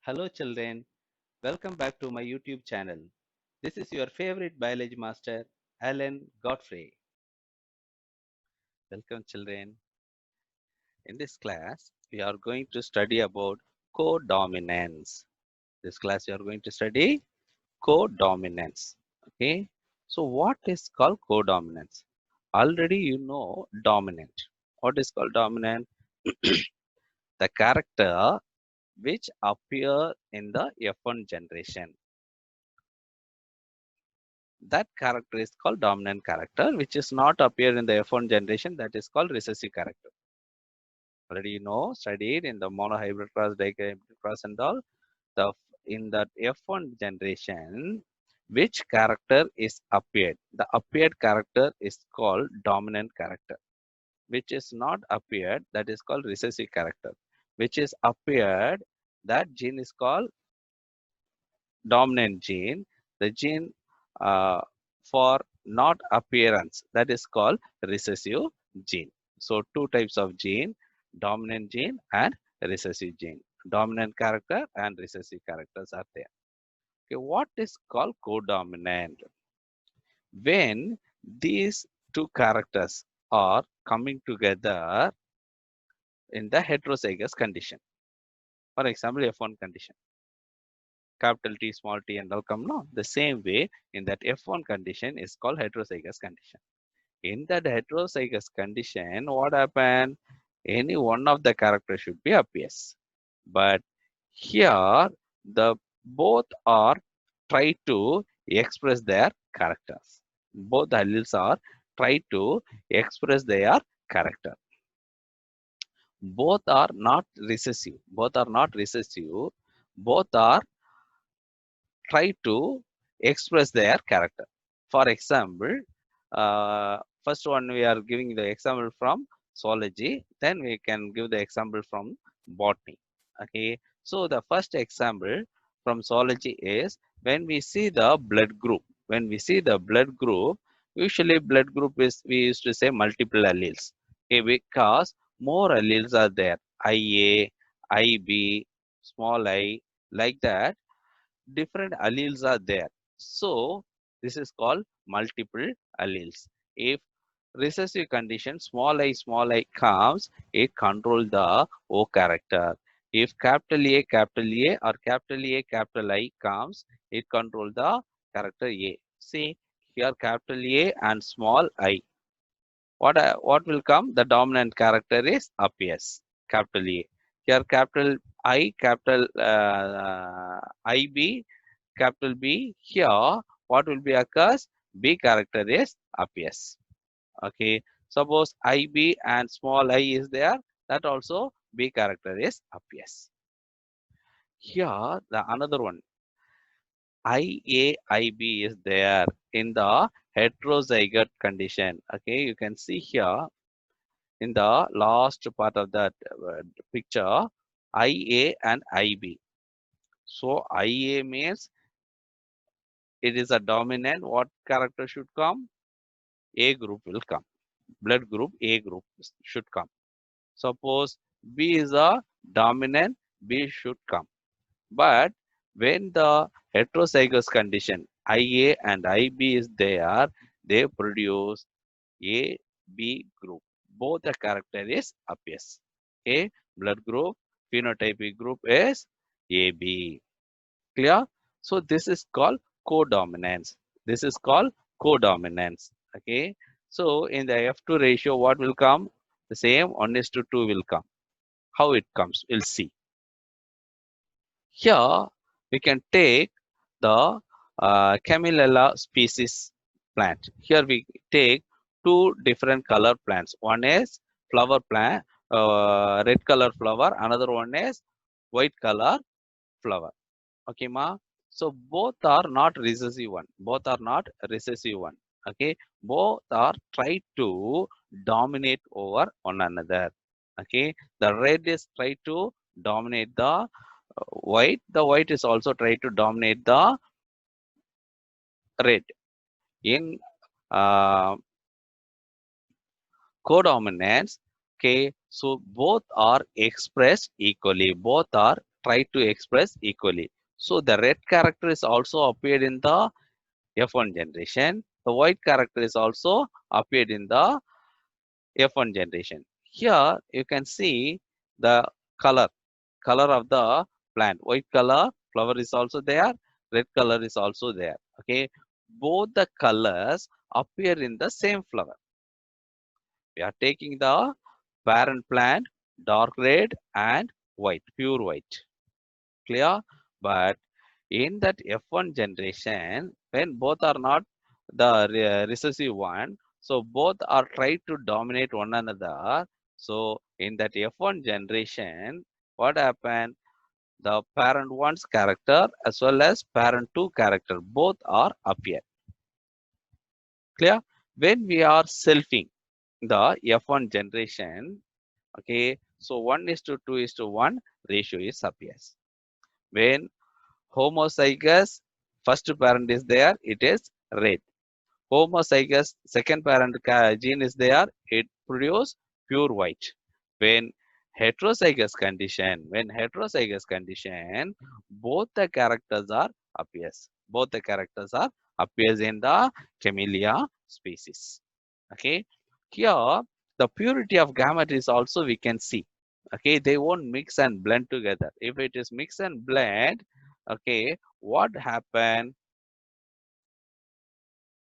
Hello children, welcome back to my YouTube channel. This is your favorite biology master, Alan Godfrey. Welcome children. In this class, we are going to study about codominance. This class we are going to study codominance. Okay. So what is called codominance? Already you know dominant. What is called dominant? The character which appear in the F1 generation. That character is called dominant character, which is not appear in the F1 generation. That is called recessive character. Already you know, studied in the monohybrid cross, dihybrid cross and all. The in that F1 generation, which character is appeared? The appeared character is called dominant character. Which is not appeared, that is called recessive character. Which is appeared, that gene is called dominant gene. The gene uh, for not appearance, that is called recessive gene. So two types of gene, dominant gene and recessive gene. Dominant character and recessive characters are there. Okay, what is called codominant? When these two characters are coming together in the heterozygous condition. For example, F1 condition. Capital T, small t, and all come no. The same way in that F1 condition is called heterozygous condition. In that heterozygous condition, what happened? Any one of the characters should be appears. But here, the both are try to express their characters. Both the alleles are try to express their character. Both are not recessive. Both are not recessive. Both are try to express their character. For example, first one we are giving the example from zoology, then we can give the example from botany. Okay, so the first example from zoology is when we see the blood group. When we see the blood group, usually blood group is we used to say multiple alleles. Okay, because more alleles are there. IA, IB, small I, like that different alleles are there. So this is called multiple alleles. If recessive condition small I comes, it control the O character. If capital A or capital I comes, it control the character A. See here capital A and small I. What will come? The dominant character is appears capital A. Here capital I, capital IB, capital B. Here what will be occurs? B character is appears. Okay. Suppose IB and small I is there. That also B character is appears. Here the another one IAIB is there in the heterozygote condition. Okay, you can see here in the last part of that picture, IA and IB. So IA means it is a dominant. What character should come? A group will come. Blood group A group should come. Suppose B is a dominant, B should come. But when the heterozygous condition IA and IB is there, they produce A, B group. Both the character is appears. A blood group, phenotypic group is AB. Clear? So this is called codominance. This is called codominance. Okay. So in the F2 ratio, what will come? The same 1:2 will come. How it comes? We'll see. Here we can take the Camellia species plant. Here we take two different color plants. One is flower plant, red color flower. Another one is white color flower. Okay, ma. So both are not recessive one. Both are not recessive one. Okay, both are try to dominate over one another. Okay, the red is try to dominate the white. The white is also try to dominate the red. In uh, codominance, okay, so both are expressed equally. Both are try to express equally. So the red character is also appeared in the F1 generation. The white character is also appeared in the F1 generation. Here you can see the color of the plant. White color flower is also there, red color is also there. Okay, both the colors appear in the same flower. We are taking the parent plant, dark red and white, pure white. Clear? But in that F1 generation, when both are not the recessive one, so both are trying to dominate one another. So in that F1 generation, what happened? The parent one's character as well as parent two character both are appear. Clear? When we are selfing the F1 generation, okay, so 1 is to 2 is to 1 ratio is appears. When homozygous first parent is there, it is red. Homozygous second parent gene is there, it produce pure white. When heterozygous condition, both the characters are appears. Both the characters are appears in the Camellia species. Okay, here the purity of gamete is also we can see. Okay, they won't mix and blend together. If it is mix and blend, okay, what happen?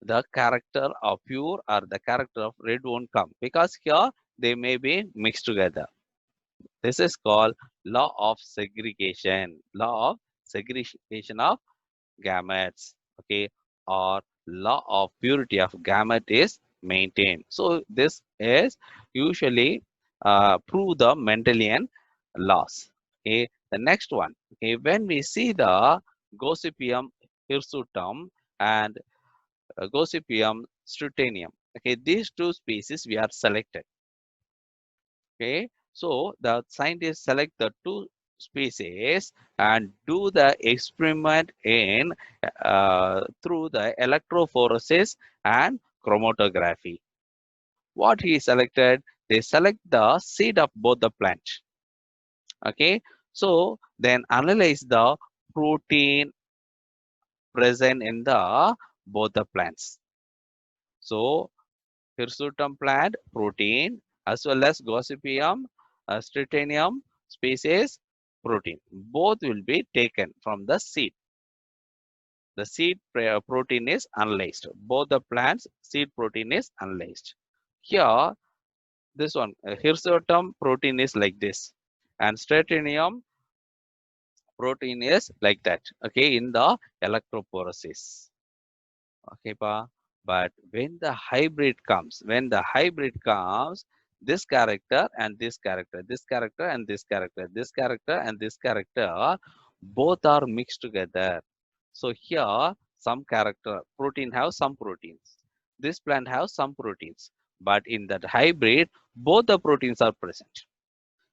The character of pure or the character of red won't come because here they may be mixed together. This is called law of segregation. Law of segregation of gametes. Okay, or law of purity of gamete is maintained. So this is usually prove the Mendelian laws. Okay, the next one. Okay, when we see the Gossypium hirsutum and Gossypium strutenium. Okay, these two species we are selected. Okay, so the scientists select the two species and do the experiment in through the electrophoresis and chromatography. What he selected? They select the seed of both the plants. Okay, so then analyze the protein present in the both the plants. So hirsutum plant protein as well as Gossypium stratenium species protein. Both will be taken from the seed. The seed protein is analyzed. Both the plants seed protein is analyzed. Here, this one, hirsutum protein is like this, and stratenium protein is like that. Okay, in the electrophoresis. Okay, pa. But when the hybrid comes, this character and this character, this character and this character, this character and this character, both are mixed together. So here, some character protein have some proteins. This plant have some proteins. But in that hybrid, both the proteins are present.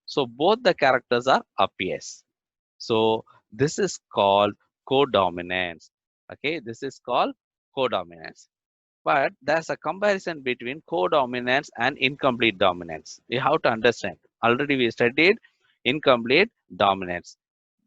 So both the characters are appears. So this is called codominance. Okay, this is called codominance. But there's a comparison between codominance and incomplete dominance. You have to understand. Already we studied incomplete dominance.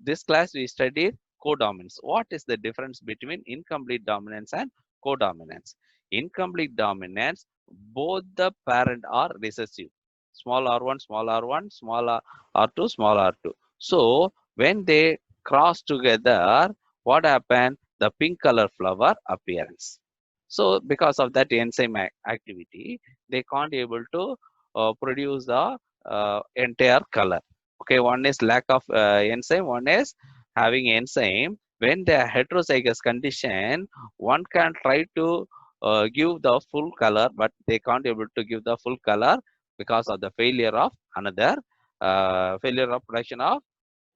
This class we studied codominance. What is the difference between incomplete dominance and codominance? Incomplete dominance, both the parent are recessive. Small r1, small r1, small r2, small r2. So when they cross together, what happened? The pink color flower appearance. So because of that enzyme activity, they can't able to produce the entire color. Okay, one is lack of enzyme, one is having enzyme. When they are heterozygous condition, one can try to give the full color, but they can't able to give the full color because of the failure of another failure of production of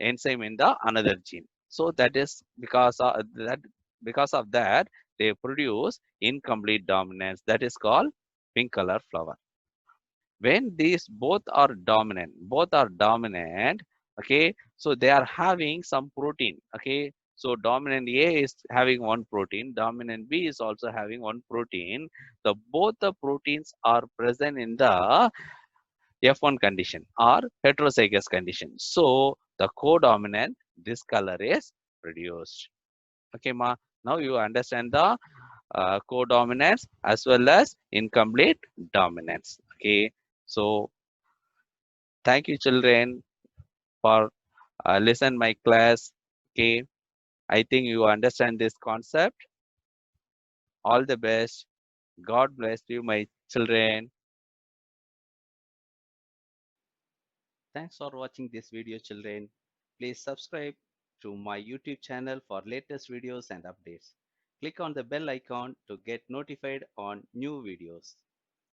enzyme in the another gene. So that is because of that they produce incomplete dominance. That is called pink color flower. When these both are dominant, okay, so they are having some protein, okay. So dominant A is having one protein, dominant B is also having one protein. The both the proteins are present in the F1 condition or heterozygous condition. So the codominant this color is produced. Okay, ma. Now you understand the codominance as well as incomplete dominance. Okay. So thank you, children, for listen my class. Okay. I think you understand this concept. All the best. God bless you, my children. Thanks for watching this video, children. Please subscribe to my YouTube channel for latest videos and updates. Click on the bell icon to get notified on new videos.